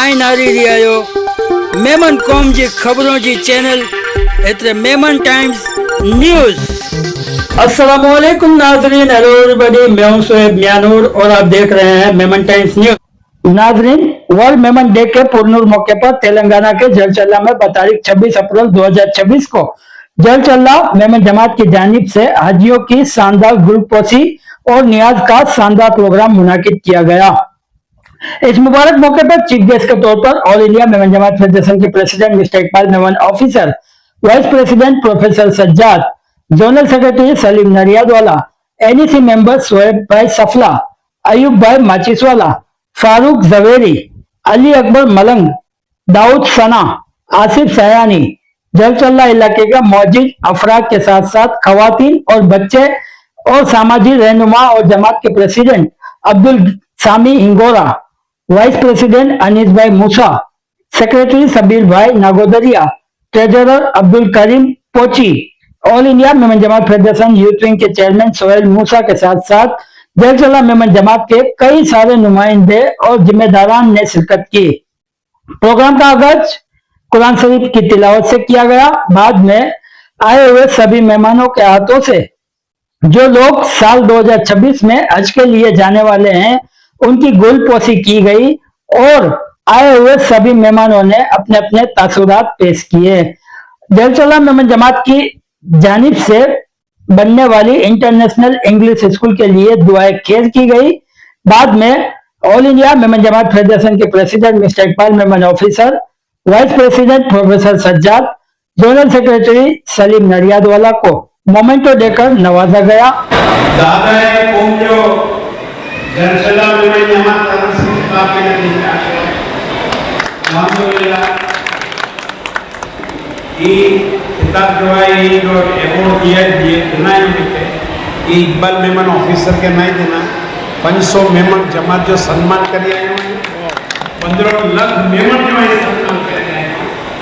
आइन आ रही आयो मेमन कौम जी खबरों जी चैनल एतरे मेमन टाइम्स न्यूज। अस्सलाम वालेकुम नाजरीन, हेलो एवरीबॉडी, मैं हूं शोएब मियानूर और आप देख रहे हैं मेमन टाइम्स न्यूज। नाजरीन, वर्ल्ड मेमन डे के पुरनूर मौके पर तेलंगाना के जलचल्ला में तारीख 26 अप्रैल 2026 को जलचल्ला मेमन जमात की जानिब से हाजियों की शानदार ग्रुपोसी और नियाज का शानदार प्रोग्राम मुनाकिद किया गया। इस मुबारक मौके पर चीफ गेस्ट के तौर पर all India Memon Jamat federation के president mister Iqbal Memon officer, vice president professor Sajjad, zonal secretary Salim Nariyadwala, NEC member Shoaib भाई सफला, अयूब भाई माचिसवाला, फारूक जवेरी, अली अकबर मलंग, दाऊद सना, आसिफ सयानी, जलचल्ला इलाके का मौजूद अफराद के साथ साथ खवातीन और बच्चे और सामाजिक रहनुमा और जमात के प्रेसिडेंट अब्दुल सामी हिंगोरा, वाइस प्रेसिडेंट अनीस भाई मूसा, सेक्रेटरी सबीर भाई नागोदरिया, treasurer Abdul Karim पोची, all India Memon Jamat federation youth wing के चेयरमैन सोहेल मूसा के साथ साथ जलचल्ला मेमन जमात के कई सारे नुमाइंदे और जिम्मेदारान ने शिरकत की। प्रोग्राम का आगाज कुरान शरीफ की तिलावत से किया गया। बाद में आए हुए सभी मेहमानों के हाथों से जो लोग साल 2026 में हज के लिए जाने वाले हैं उनकी गुलपोसी की गई और आए हुए सभी मेहमानों ने अपने अपने तासुरात पेश किए। जलचल्ला मेमन जमात की जानिब से बनने वाली इंटरनेशनल इंग्लिश स्कूल के लिए दुआएं खैर की गई। बाद में all India Memon Jamat federation के president mister Iqbal Memon officer, vice president professor Sajjad, zonal secretary Salim Nariyadwala को मोमेंटो देकर नवाजा गया। किताब जो है ये जो अवार्ड दिया इकबाल मेमन ऑफिसर के नहीं देना 500 मेमन जमात जो सम्मान करिए 15 लाख मेमन जो है सम्मान करते हैं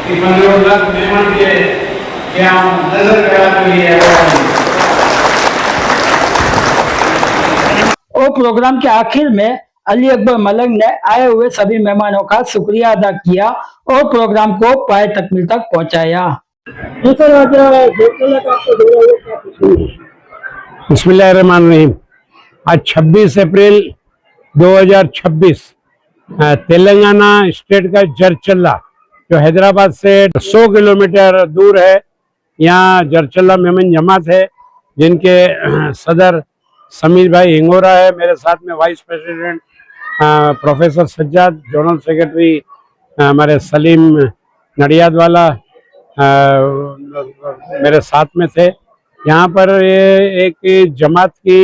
कि 15 लाख मेमन के क्या नजर करा तो ये और प्रोग्राम के आखिर में अली अकबर मलंग ने आए हुए सभी मेहमानों का शुक्रिया अदा किया और प्रोग्राम को पाए तकमील तक पहुंचाया। बिस्मिल्लाहिर्रहमानिर्रहीम। आज 26 अप्रैल 2026 तेलंगाना स्टेट का जरचल्ला जो हैदराबाद से 100 किलोमीटर दूर है, यहाँ जरचल्ला मेमन जमात है जिनके सदर समीर भाई हिंगोरा है। मेरे साथ में vice president professor Sajjad, zonal secretary हमारे सलीम नडियादवाला मेरे साथ में थे। यहाँ पर ये एक जमात की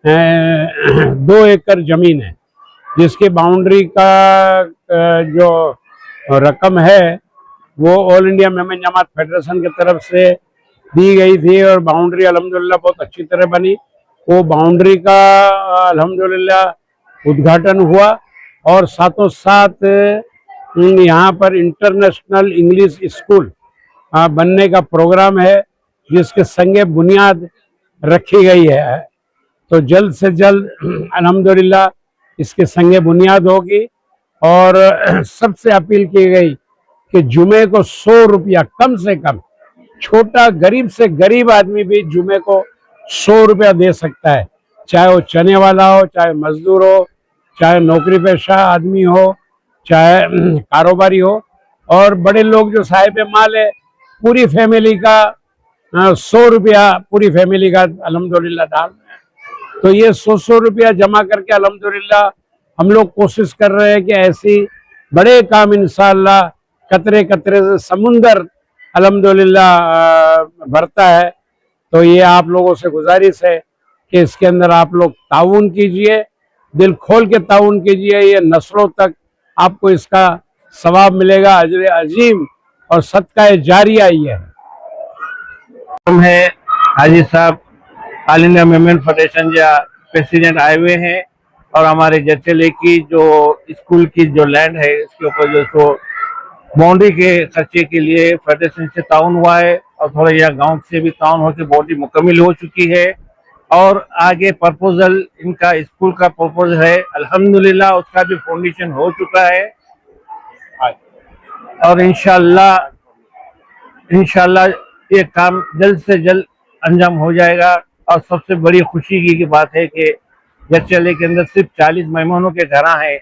2 एकड़ जमीन है जिसकी बाउंड्री का जो रकम है वो all India Memon Jamat federation की तरफ से दी गई थी और बाउंड्री अल्हम्दुलिल्लाह बहुत अच्छी तरह बनी। वो बाउंड्री का अल्हम्दुलिल्लाह उद्घाटन हुआ और साथों साथ यहाँ पर इंटरनेशनल इंग्लिश स्कूल बनने का प्रोग्राम है जिसके संगे बुनियाद रखी गई है। तो जल्द से जल्द अल्हम्दुलिल्लाह इसके संगे बुनियाद होगी और सबसे अपील की गई कि जुमे को 100 रुपया कम से कम, छोटा गरीब से गरीब आदमी भी जुमे को 100 रुपया दे सकता है, चाहे वो चने वाला हो, चाहे मजदूर हो, चाहे नौकरी पेशा आदमी हो, चाहे कारोबारी हो। और बड़े लोग जो साहिब माल है पूरी फैमिली का 100 रुपया पूरी फैमिली का अल्हम्दुलिल्लाह डाल रहे हैं। तो ये 100 रुपया जमा करके अल्हम्दुलिल्लाह हम लोग कोशिश कर रहे हैं कि ऐसी बड़े काम इंशाअल्लाह कतरे कतरे से समुंदर अल्हम्दुलिल्लाह भरता है। तो ये आप लोगों से गुजारिश है कि इसके अंदर आप लोग ताउन कीजिए, दिल खोल के ताउन कीजिए। ये नस्लों तक आपको इसका सवाब मिलेगा, अजर अजीम और सदका जारिया ही है। हम है हाजी साहब ऑल इंडिया मेमन फेडरेशन या प्रेसिडेंट आए हुए हैं और हमारे जरचल्ले की जो स्कूल की जो लैंड है इसके ऊपर जो बाउंड्री के खर्चे के लिए फेडरेशन से ताउन हुआ है और थोड़ा यह गांव से भी ताउन होकर बाउंड्री मुकम्मल हो चुकी है और आगे प्रपोजल इनका स्कूल का प्रपोजल है अल्हम्दुलिल्लाह उसका भी फाउंडेशन हो चुका है और इंशाल्लाह ये काम जल्द से जल्द अंजाम हो जाएगा। और सबसे बड़ी खुशी की बात है कि जचेले के अंदर सिर्फ 40 मेहमानों के घर हैं।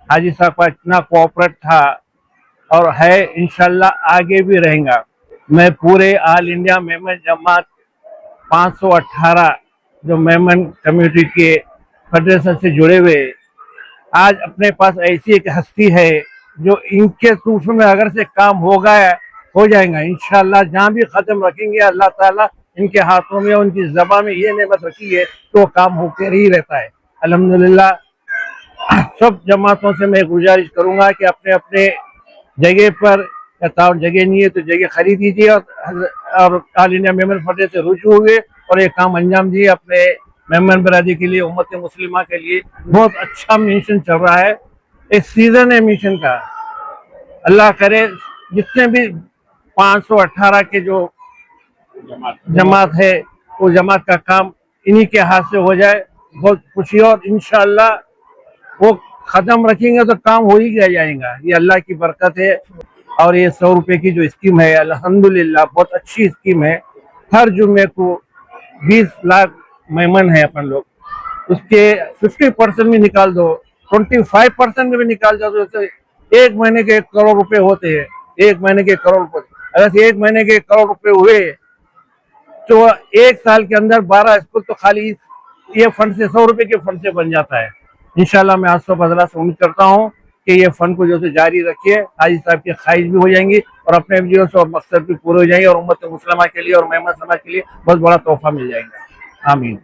हाजी साहब का इतना कोऑपरेट था और है, इंशाल्लाह आगे भी रहेगा। मैं पूरे ऑल इंडिया मेमन जमात 518 जो मेमन कम्युनिटी के फेडरेशन से जुड़े हुए, आज अपने पास ऐसी एक हस्ती है जो इनके सूफ में अगर से काम हो जाएगा इंशाल्लाह। जहाँ भी खत्म रखेंगे अल्लाह ताला इनके हाथों में, उनकी ज़बान में ये नेमत रखी है तो काम होकर ही रहता है अल्हम्दुलिल्लाह। सब जमातों से मैं गुजारिश करूंगा कि अपने अपने जगह पर, जगह नहीं है तो जगह खरीद लीजिए और ऑल इंडिया मेमन फेडरेशन से रुजू हुए और ये काम अंजाम दिए अपने मेमन बरादरी के लिए, उम्मत मुस्लिमा के लिए। बहुत अच्छा मिशन चल रहा है, एक सीजन है मिशन का। अल्लाह करे जितने भी 518 के जो जमात है वो जमात का काम इन्हीं के हाथ से हो जाए, बहुत खुशी। और इंशाल्लाह वो खत्म रखेंगे तो काम हो ही जाएगा, ये अल्लाह की बरकत है। और ये 100 रुपए की जो स्कीम है अल्हम्दुलिल्लाह बहुत अच्छी स्कीम है। हर जुम्मे को 20 लाख मेहमान है अपन लोग, उसके 50% भी निकाल दो, 25% में भी निकाल दो तो एक महीने के 1 करोड़ रुपए होते हैं। एक महीने के 1 करोड़ रुपए, अगर 1 महीने के 1 करोड़ रुपए हुए तो 1 साल के अंदर 12 स्कूल तो खाली ये फंड से, 100 रुपए के फंड से बन जाता है। इंशाल्लाह मैं आज सब हजरात से उम्मीद करता हूँ कि ये फंड को जो से जारी रखिए, हाजी साहब की ख्वाहिश भी हो जाएंगी और अपने जो सो मकसद भी पूरे हो जाएंगे और उम्मत मुस्लिमा के लिए और मेहमान समाज के लिए बहुत बड़ा तोहफा मिल जाएगा। आमीन।